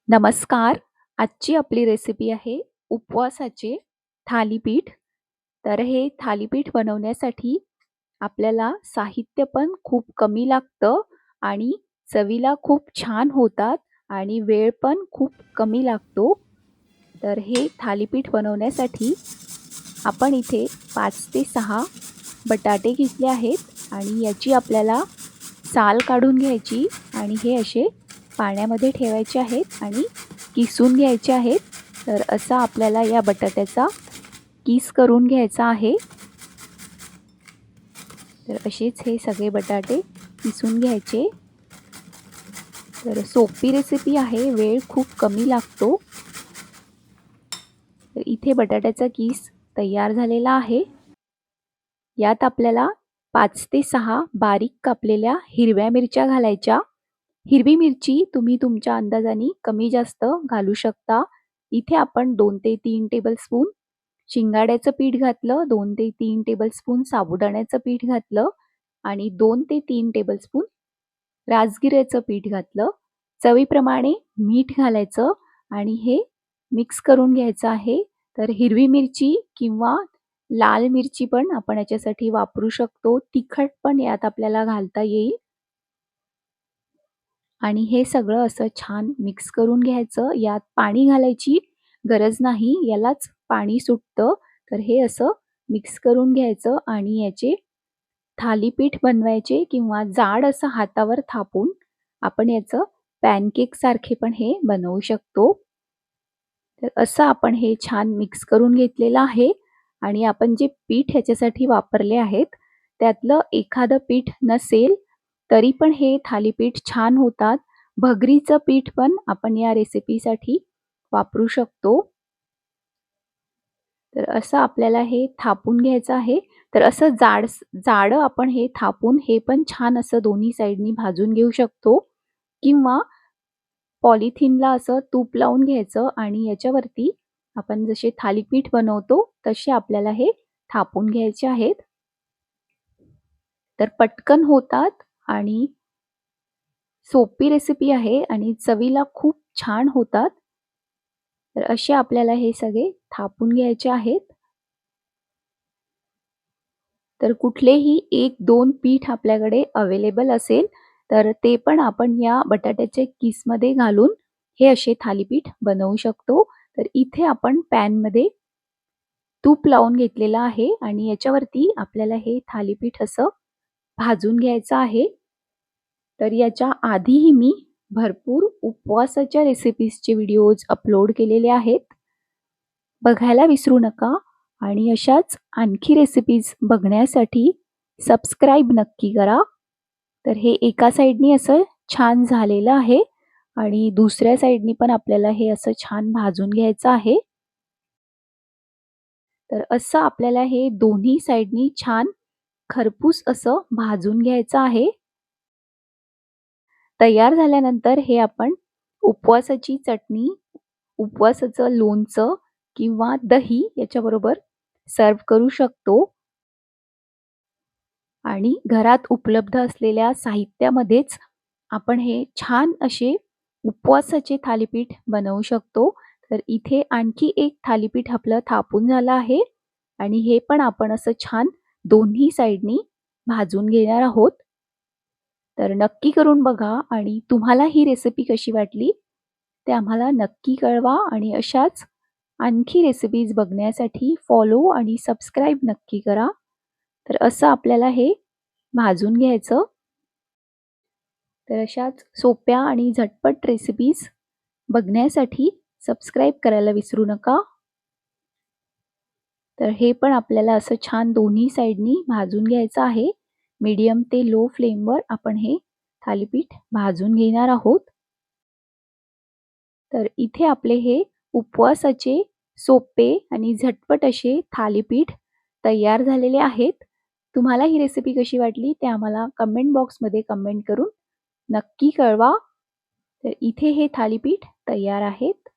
नमस्कार. आजची आपली रेसिपी आहे उपवासाचे थालीपीठ. तर हे थालीपीठ बनवण्यासाठी आपल्याला साहित्य पण खूप कमी लागतं आणि चवीला खूप छान होतात आणि वेळ पण खूप कमी लागतो. तर हे थालीपीठ बनवण्यासाठी आपण इथे 5 ते 6 बटाटे घेतले आहेत आणि याची आपल्याला साल काढून घ्यायची आणि हे असे पाण्यामध्ये ठेवायचे आहेत आणि किसून घ्यायचे आहेत. तर असा आपल्याला या बटाट्याचा किस करून घ्यायचा आहे. तर असेच हे सगळे बटाटे किसून घ्यायचे. तर सोपी रेसिपी आहे, वेळ खूप कमी लागतो. तर इथे बटाट्याचा किस तयार झालेला आहे. यात आपल्याला 5 ते 6 बारीक कापलेल्या हिरव्या मिरच्या घालायच्या. हिरवी मिरची तुम्ही तुमच्या अंदाजाने कमी जास्त घालू शकता. इथे आपण 2 ते 3 टेबलस्पून शिंगाड्याचं पीठ घातलं, 2 ते 3 टेबलस्पून साबुदाण्याचं पीठ घातलं आणि 2 ते 3 टेबलस्पून राजगिऱ्याचं पीठ घातलं. चवीप्रमाणे मीठ घालायचं आणि हे मिक्स करून घ्यायचं आहे. तर हिरवी मिरची किंवा लाल मिरची पण आपण याच्यासाठी वापरू शकतो. तिखट पण यात आपल्याला घालता येईल. आणि हे सगळं असं छान मिक्स करून घ्यायचं. यात पाणी घालायची गरज नाही, यालाच पाणी सुटतं. तर हे असं मिक्स करून घ्यायचं आणि याचे थालीपीठ बनवायचे किंवा जाड असं हातावर थापून आपण याचं पॅनकेकसारखे पण हे बनवू शकतो. तर असं आपण हे छान मिक्स करून घेतलेलं आहे आणि आपण जे पीठ ह्याच्यासाठी वापरले आहेत, त्यातलं एखादं पीठ नसेल तरी पण हे थालीपीठ छान होतात. भगरीचं पीठ पण आपण या रेसिपीसाठी वापरू शकतो. तर असं आपल्याला हे थापून घ्यायचं आहे. तर असं जाडं आपण हे थापून हे पण छान असं दोन्ही साइडनी भाजून घेऊ शकतो किंवा पॉलिथिनला असं तूप लावून घ्यायचं आणि याच्यावरती आपण जसे थालीपीठ बनवतो तसे आपल्याला हे थापून घ्यायचे आहेत. तर पटकन होतात आणि सोपी रेसिपी आहे आणि चवीला खूप छान होतात. तर असे आपल्याला हे सगळे थापून घ्यायचे आहेत. तर कुठलेही 1-2 पीठ आपल्याकडे अवेलेबल असेल, तर ते पण आपण या बटाट्याच्या किसमध्ये घालून हे असे थालीपीठ बनवू शकतो. तर इथे आपण पॅनमध्ये तूप लावून घेतलेलं आहे आणि याच्यावरती आपल्याला हे थालीपीठ असं भाजून घ्यायचं आहे. तर याच्या आधीही मी भरपूर उपवासाच्या रेसिपीजचे व्हिडिओज अपलोड केलेले आहेत. बघायला विसरू नका आणि अशाच आणखी रेसिपीज बघण्यासाठी सबस्क्राईब नक्की करा. तर हे एका साइडनी असं छान झालेलं आहे आणि दुसऱ्या साइडनी पण आपल्याला हे असं छान भाजून घ्यायचं आहे. तर असं आपल्याला हे दोन्ही साइडनी छान खरपूस असं भाजून घ्यायचं आहे. तयार झाल्यानंतर हे आपण उपवासाची चटणी, उपवासाचं लोणचं किंवा दही याच्याबरोबर सर्व्ह करू शकतो आणि घरात उपलब्ध असलेल्या साहित्यामध्येच आपण हे छान असे उपवासाचे थालीपीठ बनवू शकतो. तर इथे आणखी एक थालीपीठ आपलं थापून झालं आहे आणि हे पण आपण असं छान दोन्ही साइडनी भाजून घेणार आहोत. तर नक्की करून बघा आणि तुम्हाला ही रेसिपी कशी वाटली ते आम्हाला नक्की कळवा आणि अशाच आणखी रेसिपीज बघण्यासाठी फॉलो आणि सबस्क्राईब नक्की करा. तर असं आपल्याला हे भाजून घ्यायचं. तर अशाच सोप्या आणि झटपट रेसिपीज बघण्यासाठी सबस्क्राईब करायला विसरू नका. तर हे पण आपल्याला असं छान दोन्ही साइडनी भाजून घ्यायचं आहे. मीडियम ते लो फ्लेमवर आपण हे थालीपीठ भाजून घेणार आहोत. तर इथे आपले हे उपवासाचे सोपे आणि झटपट असे थालीपीठ तयार झालेले आहेत. तुम्हाला ही रेसिपी कशी वाटली ते आम्हाला कमेंट बॉक्समध्ये कमेंट करून नक्की कळवा. तर इथे हे थालीपीठ तयार आहेत.